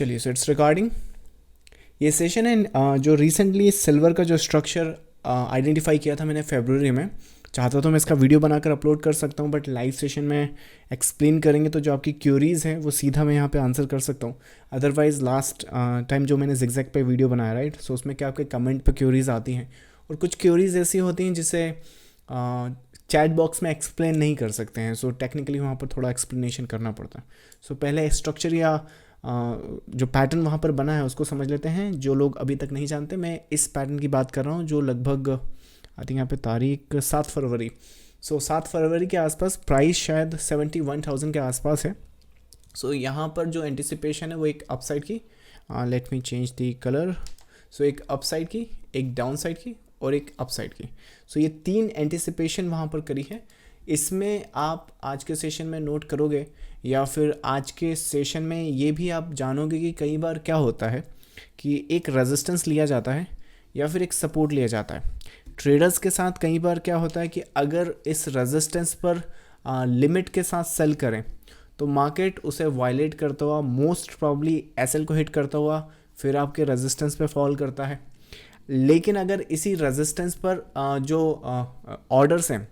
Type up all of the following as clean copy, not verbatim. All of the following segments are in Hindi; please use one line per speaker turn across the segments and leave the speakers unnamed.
चलिए, सो इट्स रिगार्डिंग ये सेशन है जो रिसेंटली सिल्वर का जो स्ट्रक्चर आइडेंटिफाई किया था मैंने फरवरी में। चाहता तो मैं इसका वीडियो बनाकर अपलोड कर सकता हूँ, बट लाइव सेशन में एक्सप्लेन करेंगे तो जो आपकी क्यूरीज़ हैं वो सीधा मैं यहाँ पे आंसर कर सकता हूँ। अदरवाइज़ लास्ट टाइम जो मैंने जिगजैग पे वीडियो बनाया, राइट, सो उसमें क्या आपके कमेंट पे क्यूरीज़ आती हैं और कुछ क्यूरीज़ ऐसी होती हैं जिसे चैट बॉक्स में एक्सप्लेन नहीं कर सकते हैं। सो टेक्निकली वहाँ पर थोड़ा एक्सप्लेनेशन करना पड़ता है। सो पहले स्ट्रक्चर या जो पैटर्न वहाँ पर बना है उसको समझ लेते हैं। जो लोग अभी तक नहीं जानते, मैं इस पैटर्न की बात कर रहा हूँ जो लगभग आई थिंक यहाँ पे तारीख 7 फरवरी, सो 7 फरवरी के आसपास, प्राइस शायद 71,000 के आसपास है। सो यहाँ पर जो एंटिसिपेशन है वो एक अपसाइड की, let me change the colour, so एक अपसाइड की, एक डाउन साइड की और एक अपसाइड की। सो ये 3 एंटिसिपेशन वहाँ पर करी है। इसमें आप आज के सेशन में नोट करोगे या फिर आज के सेशन में ये भी आप जानोगे कि कई बार क्या होता है कि एक रेजिस्टेंस लिया जाता है या फिर एक सपोर्ट लिया जाता है। ट्रेडर्स के साथ कई बार क्या होता है कि अगर इस रेजिस्टेंस पर लिमिट के साथ सेल करें तो मार्केट उसे वायलेट करता हुआ, मोस्ट प्रॉब्ली एसएल को हिट करता हुआ फिर आपके रेजिस्टेंस पे फॉल करता है। लेकिन अगर इसी रेजिस्टेंस पर जो ऑर्डर्स हैं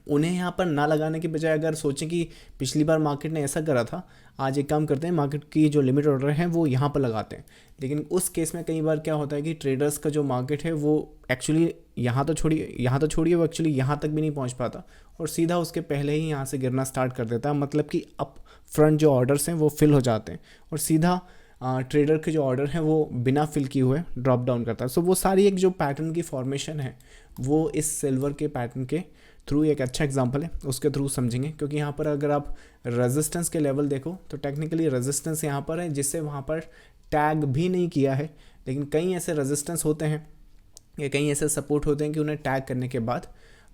उन्हें यहाँ पर ना लगाने के बजाय अगर सोचें कि पिछली बार मार्केट ने ऐसा करा था, आज एक काम करते हैं, मार्केट की जो लिमिट ऑर्डर हैं वो यहाँ पर लगाते हैं। लेकिन उस केस में कई बार क्या होता है कि ट्रेडर्स का जो मार्केट है वो एक्चुअली यहाँ तो छोड़िए वो एक्चुअली यहाँ तक भी नहीं पहुँच पाता और सीधा उसके पहले ही यहाँ से गिरना स्टार्ट कर देता है। मतलब कि अप फ्रंट जो ऑर्डर्स हैं वो फिल हो जाते हैं और सीधा ट्रेडर के जो ऑर्डर हैं वो बिना फिल किए हुए ड्रॉप डाउन करता है। सो वो सारी एक जो पैटर्न की फॉर्मेशन है वो इस सिल्वर के पैटर्न के थ्रू एक अच्छा एग्जांपल है, उसके थ्रू समझेंगे। क्योंकि यहाँ पर अगर आप रेजिस्टेंस के लेवल देखो तो टेक्निकली रेजिस्टेंस यहाँ पर है जिससे वहाँ पर टैग भी नहीं किया है। लेकिन कई ऐसे रेजिस्टेंस होते हैं या कई ऐसे सपोर्ट होते हैं कि उन्हें टैग करने के बाद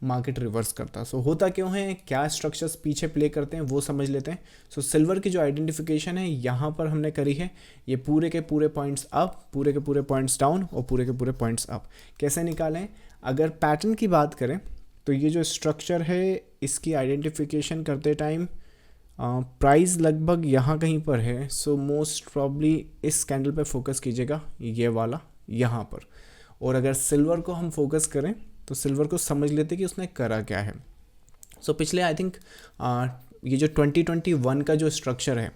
मार्केट रिवर्स करता है। सो होता क्यों है, क्या स्ट्रक्चर्स पीछे प्ले करते हैं वो समझ लेते हैं। सो सिल्वर की जो आइडेंटिफिकेशन है यहाँ पर हमने करी है, ये पूरे के पूरे पॉइंट्स अप, पूरे के पूरे पॉइंट्स डाउन और पूरे के पूरे पॉइंट्स अप कैसे निकालें। अगर पैटर्न की बात करें तो ये जो स्ट्रक्चर है इसकी आइडेंटिफिकेशन करते टाइम प्राइस लगभग यहाँ कहीं पर है। सो मोस्ट प्रॉब्ली इस कैंडल पे फोकस कीजिएगा, ये वाला यहाँ पर। और अगर सिल्वर को हम फोकस करें तो सिल्वर को समझ लेते कि उसने करा क्या है। सो पिछले आई थिंक ये जो 2021 का जो स्ट्रक्चर है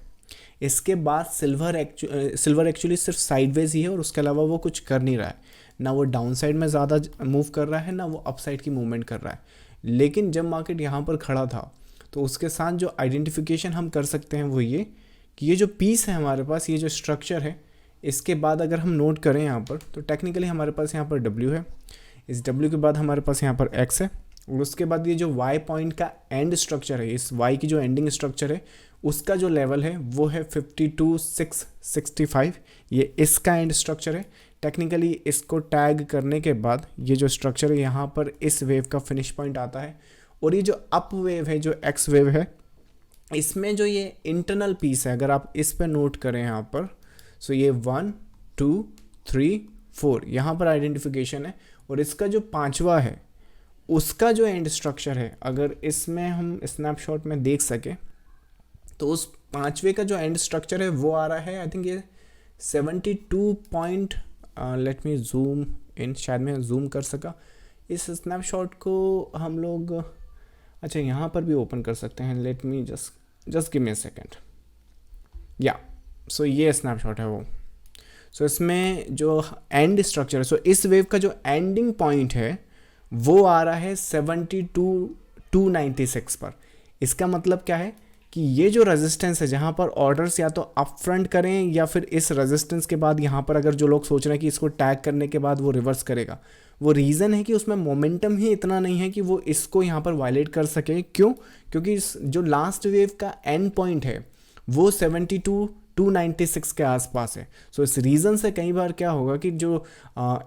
इसके बाद सिल्वर एक्चुअली सिर्फ साइडवेज ही है और उसके अलावा वो कुछ कर नहीं रहा है। ना वो डाउन साइड में ज़्यादा मूव कर रहा है, ना वो अप साइड की मूवमेंट कर रहा है। लेकिन जब मार्केट यहाँ पर खड़ा था तो उसके साथ जो आइडेंटिफिकेशन हम कर सकते हैं वो ये कि ये जो पीस है हमारे पास, ये जो स्ट्रक्चर है, इसके बाद अगर हम नोट करें यहाँ पर तो टेक्निकली हमारे पास यहाँ पर W है, इस W के बाद हमारे पास यहाँ पर X है और उसके बाद ये जो Y पॉइंट का एंड स्ट्रक्चर है, इस Y की जो एंडिंग स्ट्रक्चर है उसका जो लेवल है वो है 52,665, ये इसका एंड स्ट्रक्चर है। टेक्निकली इसको टैग करने के बाद ये जो स्ट्रक्चर है यहाँ पर इस वेव का फिनिश पॉइंट आता है और ये जो अप वेव है, जो एक्स वेव है, इसमें जो ये इंटरनल पीस है अगर आप इस पर नोट करें यहाँ पर, सो ये 1 2 3 4 यहाँ पर आइडेंटिफिकेशन है और इसका जो 5वां है उसका जो एंड स्ट्रक्चर है अगर इसमें हम स्नैपशॉट में देख सके तो उस 5वें का जो एंड स्ट्रक्चर है वो आ रहा है आई थिंक ये 72 point, let me zoom in, शायद मैं जूम कर सका। इस स्नैपशॉट को हम लोग अच्छा यहाँ पर भी ओपन कर सकते हैं, let me just give me a second, या सो ये स्नैपशॉट है वो। सो इसमें जो एंड स्ट्रक्चर है, सो इस वेव का जो एंडिंग पॉइंट है वो आ रहा है 72,296 पर। इसका मतलब क्या है कि ये जो रेजिस्टेंस है जहाँ पर ऑर्डर्स या तो अप फ्रंट करें या फिर इस रेजिस्टेंस के बाद यहाँ पर अगर जो लोग सोच रहे हैं कि इसको टैग करने के बाद वो रिवर्स करेगा, वो रीज़न है कि उसमें मोमेंटम ही इतना नहीं है कि वो इसको यहाँ पर वायलेट कर सके। क्यों? क्योंकि इस जो लास्ट वेव का एंड पॉइंट है वो 72,296 के आसपास है। सो इस रीज़न से कई बार क्या होगा कि जो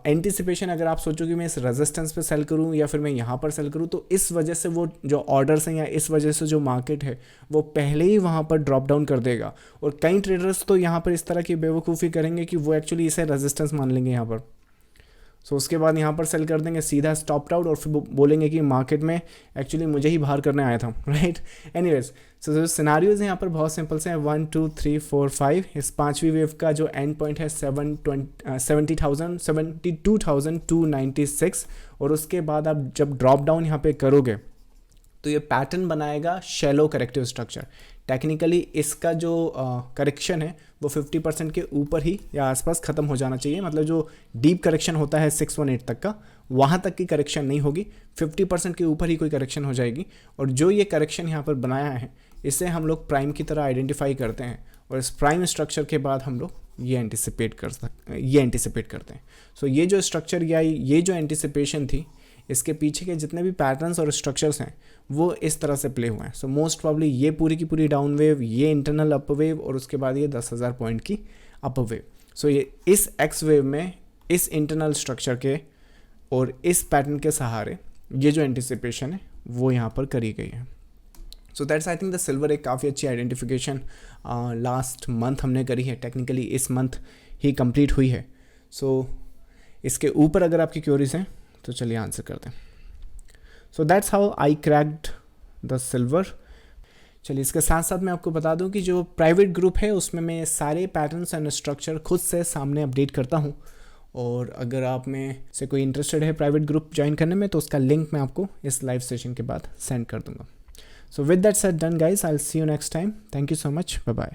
एंटिसिपेशन, अगर आप सोचो कि मैं इस रेजिस्टेंस पे सेल करूं या फिर मैं यहाँ पर सेल करूं, तो इस वजह से वो जो ऑर्डर्स हैं या इस वजह से जो मार्केट है वो पहले ही वहाँ पर ड्रॉप डाउन कर देगा। और कई ट्रेडर्स तो यहाँ पर इस तरह की बेवकूफ़ी करेंगे कि वो एक्चुअली इसे रेजिस्टेंस मान लेंगे यहाँ पर सो उसके बाद यहाँ पर सेल कर देंगे, सीधा स्टॉप आउट, और फिर बोलेंगे कि मार्केट में एक्चुअली मुझे ही बाहर करने आया था, राइट। एनीवेज, सो जो सिनारियोज हैं यहाँ पर बहुत सिंपल से हैं, 1 2 3 4 5। इस पांचवी वेव का जो एंड पॉइंट है 72,296, और उसके बाद आप जब ड्रॉप डाउन यहाँ पे करोगे तो ये पैटर्न बनाएगा शैलो करेक्टिव स्ट्रक्चर। टेक्निकली इसका जो करेक्शन है वो 50% के ऊपर ही या आसपास ख़त्म हो जाना चाहिए, मतलब जो डीप करेक्शन होता है 618 तक का, वहाँ तक की करेक्शन नहीं होगी, 50% के ऊपर ही कोई करेक्शन हो जाएगी। और जो ये करेक्शन यहाँ पर बनाया है इसे हम लोग प्राइम की तरह आइडेंटिफाई करते हैं, और इस प्राइम स्ट्रक्चर के बाद हम लोग ये एंटिसिपेट करते हैं। सो ये जो स्ट्रक्चर या ये जो एंटिसिपेशन थी, इसके पीछे के जितने भी पैटर्न्स और स्ट्रक्चर्स हैं वो इस तरह से प्ले हुए हैं। सो मोस्ट प्रॉब्ली ये पूरी की पूरी डाउन वेव, ये इंटरनल अप वेव, और उसके बाद ये 10,000 पॉइंट की अप वेव। सो ये इस एक्स वेव में इस इंटरनल स्ट्रक्चर के और इस पैटर्न के सहारे ये जो एंटिसिपेशन है वो यहाँ पर करी गई है। So that's I think the silver एक काफ़ी अच्छी आइडेंटिफिकेशन लास्ट मंथ हमने करी है, टेक्निकली इस मंथ ही कंप्लीट हुई है। सो इसके ऊपर अगर आपकी क्वेरीज हैं तो चलिए आंसर करते हैं। So that's how I cracked the silver. चलिए इसके साथ साथ मैं आपको बता दूं कि जो प्राइवेट ग्रुप है उसमें मैं सारे पैटर्न्स एंड स्ट्रक्चर खुद से सामने अपडेट करता हूं, और अगर आप में से कोई इंटरेस्टेड है प्राइवेट ग्रुप ज्वाइन करने में तो उसका लिंक मैं आपको इस लाइव सेशन के बाद सेंड कर दूंगा। So with that said done guys, I will see you next time. Thank you so much, bye bye.